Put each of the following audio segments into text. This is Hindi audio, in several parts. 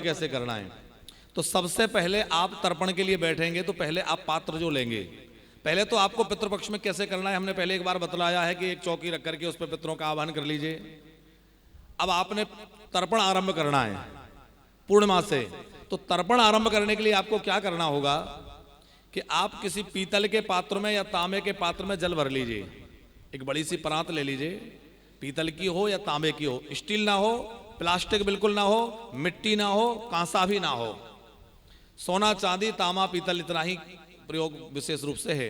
कैसे करना है। तो सबसे पहले आप तर्पण के लिए बैठेंगे तो पहले आप पात्र जो लेंगे, पहले तो आपको पितृपक्ष में कैसे करना है हमने पहले एक बार बतलाया है कि एक चौकी रख करके उस पर पितरों का आह्वान कर लीजिए। अब आपने तर्पण आरंभ करना है पूर्णिमा से, तो तर्पण आरंभ करने के लिए आपको क्या करना होगा कि आप किसी पीतल के पात्र में या तांबे के पात्र में जल भर लीजिए। एक बड़ी सी परात ले लीजिए, पीतल की हो या तांबे की हो, स्टील ना हो, प्लास्टिक बिल्कुल ना हो, मिट्टी ना हो, कांसा भी ना हो, सोना चांदी तांबा पीतल इतना ही प्रयोग विशेष रूप से है।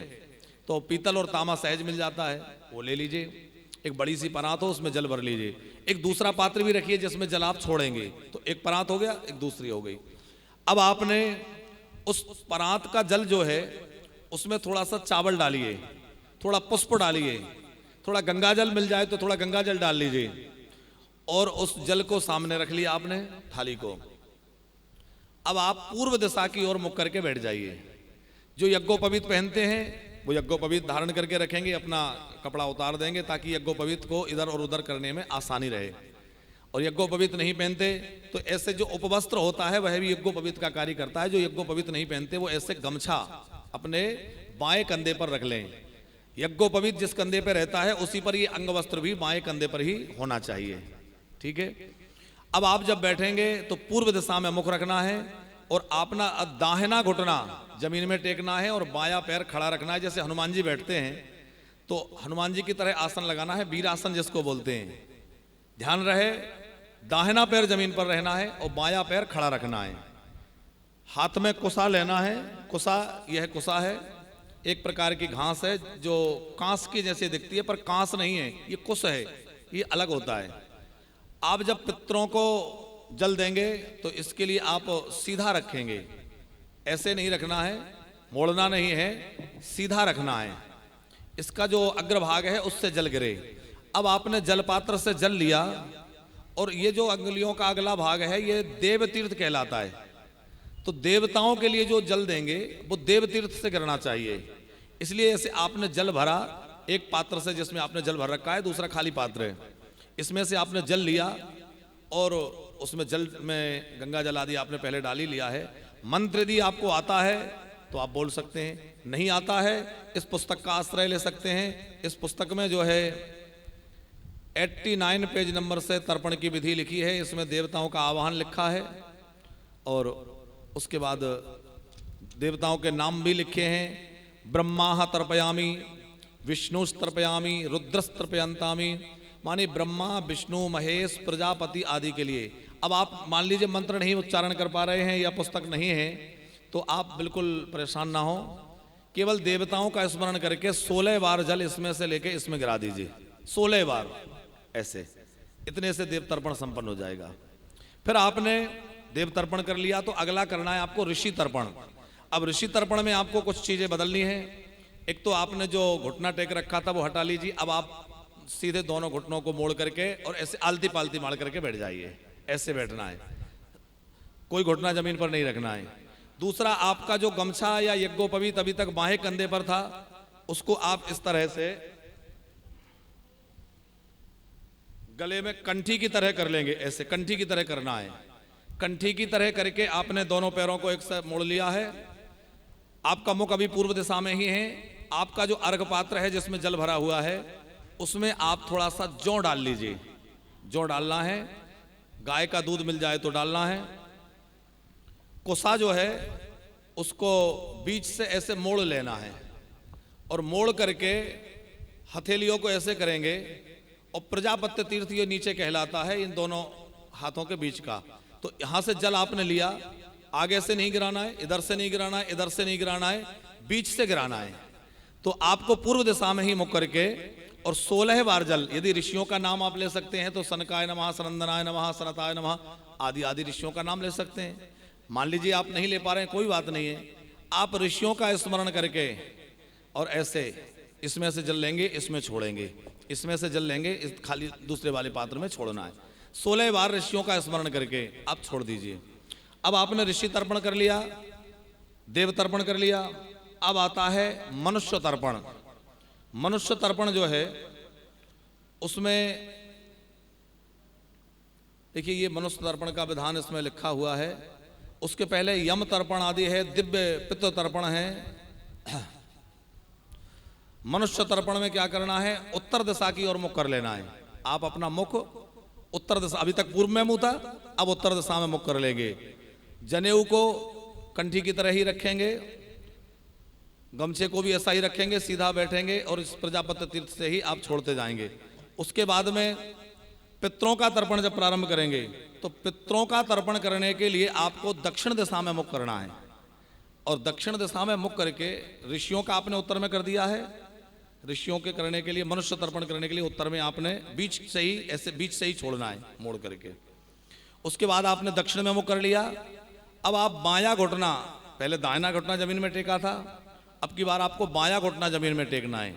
तो पीतल और तांबा सहज मिल जाता है, वो ले लीजिए। एक बड़ी सी परात हो उसमें जल भर लीजिए। एक दूसरा पात्र भी रखिए जिसमें जल आप छोड़ेंगे, तो एक परात हो गया, एक दूसरी हो गई। अब आपने उस परात का जल जो है उसमें थोड़ा सा चावल डालिए, थोड़ा पुष्प डालिए, थोड़ा गंगा जल मिल जाए तो थोड़ा गंगा जल डाल लीजिए, और उस जल को सामने रख लिया आपने थाली को। अब आप पूर्व दिशा की ओर मुख करके बैठ जाइए। जो यज्ञोपवीत पहनते हैं वो यज्ञोपवीत धारण करके रखेंगे, अपना कपड़ा उतार देंगे ताकि यज्ञोपवीत को इधर और उधर करने में आसानी रहे। और यज्ञोपवीत नहीं पहनते तो ऐसे जो उपवस्त्र होता है वह भी यज्ञोपवीत का कार्य करता है। जो यज्ञोपवीत नहीं पहनते वो ऐसे गमछा अपने बाएं कंधे पर रख लें। यज्ञोपवीत जिस कंधे पर रहता है उसी पर ये अंग वस्त्र भी बाएं कंधे पर ही होना चाहिए, ठीक है। अब आप जब बैठेंगे तो पूर्व दिशा में मुख रखना है और अपना दाहिना घुटना जमीन में टेकना है और बायां पैर खड़ा रखना है। जैसे हनुमान जी बैठते हैं तो हनुमान जी की तरह आसन लगाना है, वीरासन जिसको बोलते हैं। ध्यान रहे, दाहिना पैर जमीन पर रहना है और बायां पैर खड़ा रखना है। हाथ में कुसा लेना है। कुसा, यह कुसा है, एक प्रकार की घास है जो कांस की जैसे दिखती है पर कांस नहीं है, ये कुस है, ये अलग होता है। आप जब पितरों को जल देंगे तो इसके लिए आप सीधा रखेंगे, ऐसे नहीं रखना है, मोड़ना नहीं है, सीधा रखना है। इसका जो अग्रभाग है उससे जल गिरे। अब आपने जल पात्र से जल लिया और ये जो अंगुलियों का अगला भाग है ये देव तीर्थ कहलाता है। तो देवताओं के लिए जो जल देंगे वो देव तीर्थ से गिरना चाहिए। इसलिए ऐसे आपने जल भरा एक पात्र से जिसमें आपने जल भर रखा है, दूसरा खाली पात्र है, इसमें से आपने जल लिया और उसमें जल में गंगा जल आदि आपने पहले डाल ही लिया है। मंत्र यदि आपको आता है तो आप बोल सकते हैं, नहीं आता है इस पुस्तक का आश्रय ले सकते हैं। इस पुस्तक में जो है 89 पेज नंबर से तर्पण की विधि लिखी है, इसमें देवताओं का आवाहन लिखा है और उसके बाद देवताओं के नाम भी लिखे हैं। ब्रह्मा तर्पयामी, विष्णु तर्पयामी, रुद्र तर्पयंतामी, माने ब्रह्मा विष्णु महेश प्रजापति आदि के लिए। अब आप मान लीजिए मंत्र नहीं उच्चारण कर पा रहे हैं या पुस्तक नहीं है तो आप बिल्कुल परेशान ना हो, केवल देवताओं का स्मरण करके 16 बार जल इसमें से लेके इसमें गिरा दीजिए, 16 बार ऐसे, इतने से देव तर्पण संपन्न हो जाएगा। फिर आपने देव तर्पण कर लिया तो अगला करना है आपको ऋषि तर्पण। अब ऋषि तर्पण में आपको कुछ चीजें बदलनी है। एक तो आपने जो घुटना टेक रखा था वो हटा लीजिए। अब आप सीधे दोनों घुटनों को मोड़ करके और ऐसे आलती पालती मार करके बैठ जाइए, ऐसे बैठना है, कोई घुटना जमीन पर नहीं रखना है। दूसरा, आपका जो गमछा या यज्ञोपवीत अभी तक बाहें कंधे पर था उसको आप इस तरह से गले में कंठी की तरह कर लेंगे, ऐसे कंठी की तरह करना है। कंठी की तरह करके आपने दोनों पैरों को एक साथ मोड़ लिया है। आपका मुख अभी पूर्व दिशा में ही है। आपका जो अर्घ पात्र है जिसमें जल भरा हुआ है उसमें आप थोड़ा सा जौ डाल लीजिए। जौ डालना है, गाय का दूध मिल जाए तो डालना है। कुसा जो है उसको बीच से ऐसे मोड़ लेना है और मोड़ करके हथेलियों को ऐसे करेंगे और प्रजापत्य तीर्थ ये नीचे कहलाता है इन दोनों हाथों के बीच का। तो यहां से जल आपने लिया, आगे से नहीं गिराना है, इधर से नहीं गिराना है, इधर से नहीं गिराना है, बीच से गिराना है। तो आपको पूर्व दिशा में ही मुख करके और 16 बार जल, यदि ऋषियों का नाम आप ले सकते हैं तो सनकाय नमः, सनंदनाय नमः, सनताय नमः आदि आदि ऋषियों का नाम ले सकते हैं। मान लीजिए आप नहीं ले पा रहे हैं, कोई बात नहीं है, आप ऋषियों का स्मरण करके और ऐसे इसमें से जल लेंगे, इसमें छोड़ेंगे, इसमें से जल लेंगे, इस खाली दूसरे वाले पात्र में छोड़ना है। 16 बार ऋषियों का स्मरण करके आप छोड़ दीजिए। अब आपने ऋषि तर्पण कर लिया, देव तर्पण कर लिया। अब आता है मनुष्य तर्पण। मनुष्य तर्पण जो है उसमें देखिए ये मनुष्य तर्पण का विधान इसमें लिखा हुआ है। उसके पहले यम तर्पण आदि है, दिव्य पितृ तर्पण है। मनुष्य तर्पण में क्या करना है, उत्तर दिशा की ओर मुख कर लेना है। आप अपना मुख उत्तर दिशा, अभी तक पूर्व में मुंह था, अब उत्तर दिशा में मुख कर लेंगे। जनेऊ को कंठी की तरह ही रखेंगे, गमछे को भी ऐसा ही रखेंगे, सीधा बैठेंगे और इस प्रजापति तीर्थ से ही आप छोड़ते जाएंगे। उसके बाद में पितरों का तर्पण जब प्रारंभ करेंगे तो पितरों का तर्पण करने के लिए आपको दक्षिण दिशा में मुख करना है। और दक्षिण दिशा में मुख करके ऋषियों का आपने उत्तर में कर दिया है। ऋषियों के करने के लिए, मनुष्य तर्पण करने के लिए उत्तर में आपने बीच से ही, ऐसे बीच से ही छोड़ना है मोड़ करके। उसके बाद आपने दक्षिण में मुख कर लिया। अब आप बायां घुटना, पहले दाहिना घुटना जमीन में टेका था, अब की बार आपको बायां घुटना जमीन में टेकना है।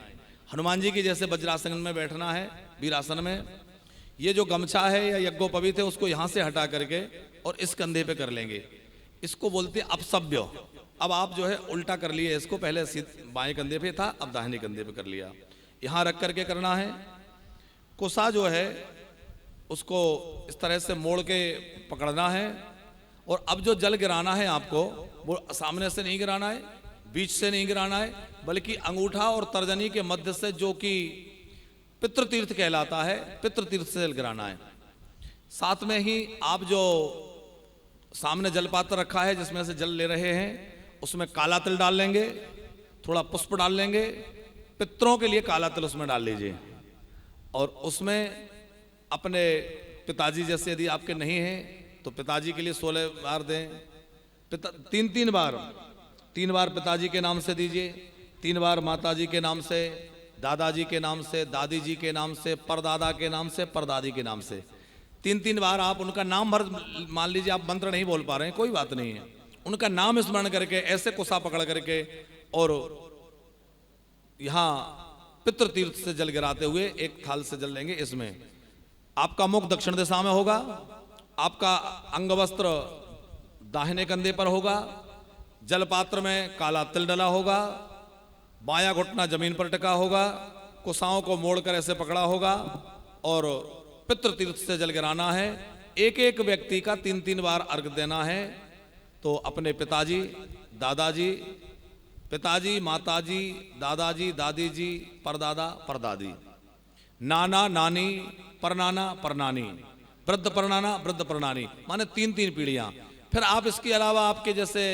हनुमान जी की जैसे वज्रासन में बैठना है, वीरासन में। ये जो गमछा है या यज्ञोपवीत है उसको यहां से हटा करके और इस कंधे पे कर लेंगे। इसको बोलते हैं अपसव्य। अब आप जो है उल्टा कर लिए इसको, पहले बाएं कंधे पे था, अब दाहिने कंधे पे कर लिया। यहां रख करके करना है। कुसा जो है उसको इस तरह से मोड़ के पकड़ना है। और अब जो जल गिराना है आपको, वो सामने से नहीं गिराना है, बीच से नहीं गिराना है, बल्कि अंगूठा और तर्जनी के मध्य से, जो कि पितृतीर्थ कहलाता है, पितृतीर्थ से जल गिराना है। साथ में ही आप जो सामने जलपात्र रखा है जिसमें से जल ले रहे हैं, उसमें काला तिल डाल लेंगे, थोड़ा पुष्प डाल लेंगे। पितरों के लिए काला तिल उसमें डाल लीजिए। और उसमें अपने पिताजी जैसे यदि आपके नहीं हैं तो पिताजी के लिए 16 बार दें। तीन बार पिताजी के नाम से दीजिए, 3 बार माताजी के नाम से, दादाजी के नाम से, दादी जी के नाम से, परदादा के नाम से, परदादी के नाम से। 3 बार आप उनका नाम भर, मान लीजिए आप मंत्र नहीं बोल पा रहे हैं, कोई बात नहीं है, उनका नाम स्मरण करके ऐसे कुसा पकड़ करके और यहां पितृतीर्थ से जल गिराते हुए एक थाल से जल लेंगे। इसमें आपका मुख दक्षिण दिशा में होगा, आपका अंगवस्त्र दाहिने कंधे पर होगा, जलपात्र में काला तिल डला होगा, बायां घुटना जमीन पर टिका होगा, कुसाओं को मोड़कर ऐसे पकड़ा होगा और पितृतीर्थ से जल गिराना है। एक एक व्यक्ति का 3 बार अर्घ देना है। तो अपने पिताजी, दादाजी, पिताजी, माताजी, दादाजी, दादी जी, परदादा, परदादी, नाना, नानी, परनाना, परनानी, वृद्ध परनाना, वृद्ध परनानी, माने 3 पीढ़ियां। फिर आप इसके अलावा आपके जैसे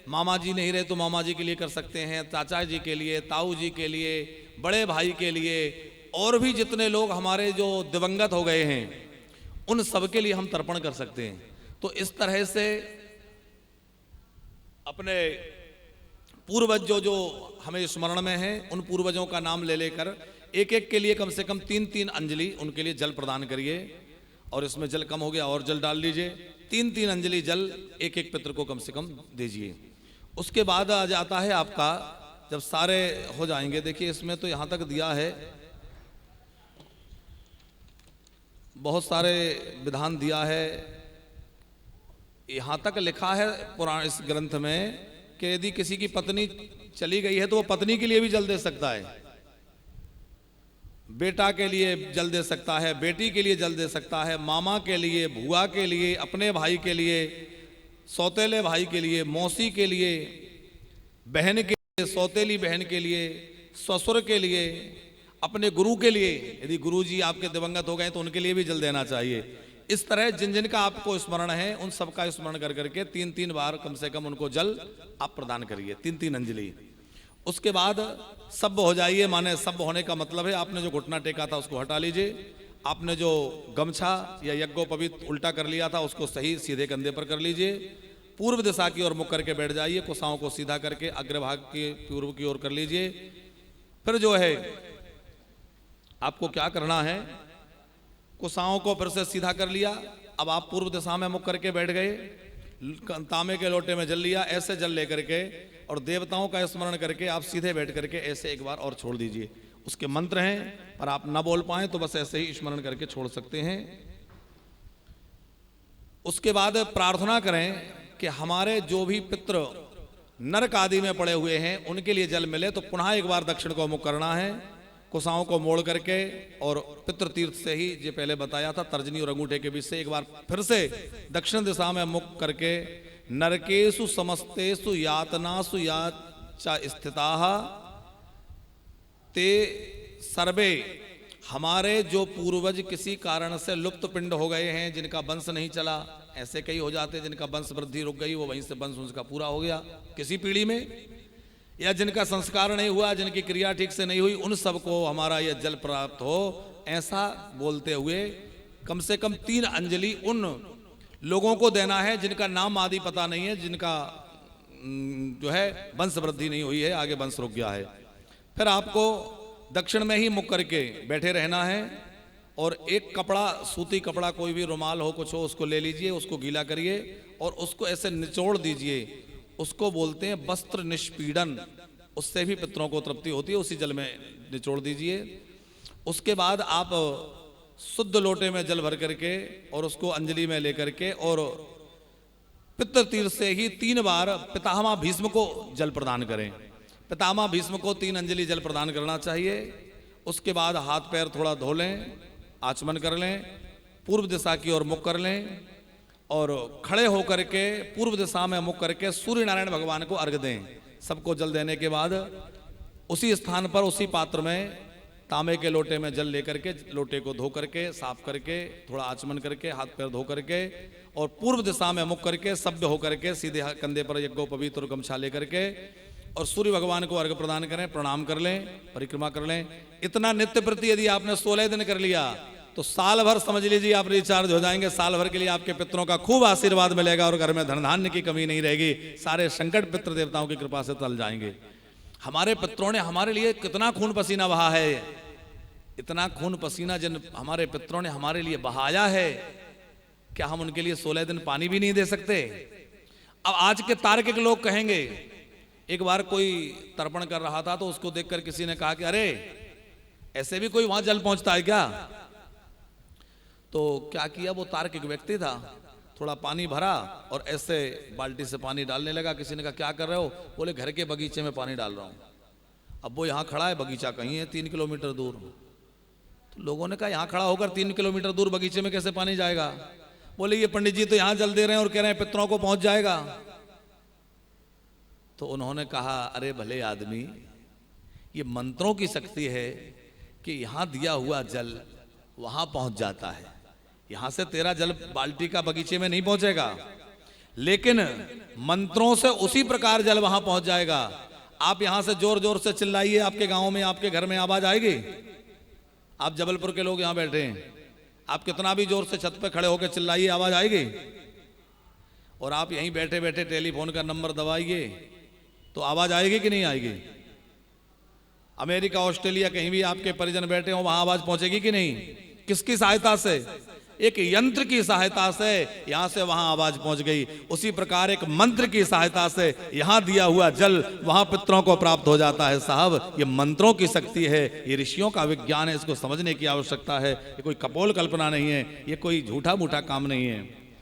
मामा जी नहीं रहे तो मामा जी के लिए कर सकते हैं, चाचा जी के लिए, ताऊ जी के लिए, बड़े भाई के लिए, और भी जितने लोग हमारे जो दिवंगत हो गए हैं उन सब के लिए हम तर्पण कर सकते हैं। तो इस तरह से अपने पूर्वज जो हमें स्मरण में है, उन पूर्वजों का नाम ले लेकर एक एक के लिए कम से कम 3 अंजलि उनके लिए जल प्रदान करिए। और इसमें जल कम हो गया और जल डाल लीजिए। 3 अंजलि जल एक एक पितर को कम से कम दीजिए। उसके बाद आ जाता है आपका, जब सारे हो जाएंगे, देखिए इसमें तो यहां तक दिया है, बहुत सारे विधान दिया है। यहां तक लिखा है पुराण इस ग्रंथ में कि यदि किसी की पत्नी चली गई है तो वो पत्नी के लिए भी जल दे सकता है, बेटा के लिए जल दे सकता है, बेटी के लिए जल दे सकता है, मामा के लिए, बुआ के लिए, अपने भाई के लिए, सौतेले भाई के लिए, मौसी के लिए, बहन के लिए, सौतेली बहन के लिए, ससुर के लिए, अपने गुरु के लिए, यदि गुरु जी आपके दिवंगत हो गए तो उनके लिए भी जल देना चाहिए। इस तरह जिन जिन का आपको स्मरण है उन सबका स्मरण कर करके 3 बार कम से कम उनको जल आप प्रदान करिए, 3 अंजलि। उसके बाद सब्ब हो जाइए, माने सब्ब होने का मतलब है आपने जो घुटना टेका था उसको हटा लीजिए, आपने जो गमछा या यज्ञोपवीत उल्टा कर लिया था उसको सही सीधे कंधे पर कर लीजिए, पूर्व दिशा की ओर मुख करके बैठ जाइए, कुसाओं को सीधा करके अग्रभाग के पूर्व की ओर कर लीजिए। फिर जो है आपको क्या करना है, कुसाओं को फिर से सीधा कर लिया, अब आप पूर्व दिशा में मुख करके बैठ गए, तांबे के लोटे में जल लिया, ऐसे जल लेकर के और देवताओं का स्मरण करके आप सीधे बैठ करके ऐसे एक बार और छोड़ दीजिए। उसके मंत्र हैं पर आप ना बोल पाए तो बस ऐसे ही स्मरण करके छोड़ सकते हैं। उसके बाद प्रार्थना करें कि हमारे जो भी पितृ नरक आदि में पड़े हुए हैं उनके लिए जल मिले, तो पुनः एक बार दक्षिण को मुख करना है, कुशाओं को मोड़ करके और पितृ तीर्थ से ही ये पहले बताया था, तर्जनी और अंगूठे के बीच से एक बार फिर से दक्षिण दिशा में मुख करके नरकेषु समस्तेषु यातनासु याचा स्थिताः ते सर्वे, हमारे जो पूर्वज किसी कारण से लुप्त पिंड हो गए हैं, जिनका वंश नहीं चला, ऐसे कई हो जाते जिनका वंश वृद्धि रुक गई, वो वहीं से वंश उनका पूरा हो गया किसी पीढ़ी में, या जिनका संस्कार नहीं हुआ, जिनकी क्रिया ठीक से नहीं हुई, उन सबको हमारा यह जल प्राप्त हो, ऐसा बोलते हुए कम से कम 3 अंजलि उन लोगों को देना है जिनका नाम आदि पता नहीं है, जिनका जो है वंश वृद्धि नहीं हुई है, आगे वंश रुक गया है। फिर आपको दक्षिण में ही मुख करके बैठे रहना है और एक कपड़ा, सूती कपड़ा, कोई भी रुमाल हो, कुछ हो, उसको ले लीजिए, उसको गीला करिए और उसको ऐसे निचोड़ दीजिए। उसको बोलते हैं वस्त्र निष्पीड़न, उससे भी पितरों को तृप्ति होती है, उसी जल में निचोड़ दीजिए। उसके बाद आप शुद्ध लोटे में जल भर करके और उसको अंजलि में लेकर के और पितृ तीर्थ से ही 3 बार पितामह भीष्म को जल प्रदान करें। पितामह भीष्म को 3 अंजलि जल प्रदान करना चाहिए। उसके बाद हाथ पैर थोड़ा धो लें, आचमन कर लें, पूर्व दिशा की ओर मुख कर लें और खड़े होकर के पूर्व दिशा में मुख करके सूर्य नारायण भगवान को अर्घ दें। सबको जल देने के बाद उसी स्थान पर, उसी पात्र में तांबे के लोटे में जल लेकर के, लोटे को धो करके, साफ करके, थोड़ा आचमन करके, हाथ पैर धो करके और पूर्व दिशा में मुख करके, सभ्य होकर के सीधे कंधे पर यज्ञोपवीत और गमछा लेकर के और सूर्य भगवान को अर्घ प्रदान करें, प्रणाम कर लें, परिक्रमा कर लें। इतना नित्य प्रति यदि आपने 16 दिन कर लिया तो साल भर समझ लीजिए आप रिचार्ज हो जाएंगे। साल भर के लिए आपके पितरों का खूब आशीर्वाद मिलेगा और घर में धन धान्य की कमी नहीं रहेगी। सारे संकट पितृ देवताओं की कृपा से टल जाएंगे। हमारे पितरों ने हमारे लिए कितना खून पसीना बहा है, इतना खून पसीना जिन हमारे पितरों ने हमारे लिए बहाया है, क्या हम उनके लिए 16 दिन पानी भी नहीं दे सकते? अब आज के तार्किक लोग कहेंगे, एक बार कोई तर्पण कर रहा था तो उसको देखकर किसी ने कहा कि अरे ऐसे भी कोई वहां जल पहुंचता है क्या? तो क्या किया, वो तार्किक व्यक्ति था, थोड़ा पानी भरा और ऐसे बाल्टी से पानी डालने लगा। किसी ने कहा क्या कर रहे हो? बोले घर के बगीचे में पानी डाल रहा हूं। अब वो यहाँ खड़ा है, बगीचा कहीं है 3 किलोमीटर दूर। तो लोगों ने कहा यहाँ खड़ा होकर 3 किलोमीटर दूर बगीचे में कैसे पानी जाएगा? बोले ये पंडित जी तो यहाँ जल दे रहे हैं और कह रहे हैं पितरों को पहुंच जाएगा। तो उन्होंने कहा अरे भले आदमी, ये मंत्रों की शक्ति है कि यहां दिया हुआ जल वहां पहुंच जाता है। यहां से तेरा जल बाल्टी का बगीचे में नहीं पहुंचेगा, लेकिन मंत्रों से उसी प्रकार जल वहां पहुंच जाएगा। आप यहां से जोर जोर से चिल्लाइए, आपके गांव में, आपके घर में आवाज आएगी। आप जबलपुर के लोग यहां बैठे हैं, आप कितना भी जोर से छत पे खड़े होकर चिल्लाइए, आवाज आएगी। और आप यहीं बैठे बैठे टेलीफोन का नंबर दबाइए तो आवाज आएगी कि नहीं आएगी? अमेरिका, ऑस्ट्रेलिया, कहीं भी आपके परिजन बैठे हो, वहां आवाज पहुंचेगी कि नहीं? किसकी सहायता से? एक यंत्र की सहायता से यहां से वहां आवाज पहुंच गई। उसी प्रकार एक मंत्र की सहायता से यहां दिया हुआ जल वहां पितरों को प्राप्त हो जाता है। साहब, ये मंत्रों की शक्ति है, ये ऋषियों का विज्ञान है, इसको समझने की आवश्यकता है। ये कोई कपोल कल्पना नहीं है, ये कोई झूठा मूठा काम नहीं है।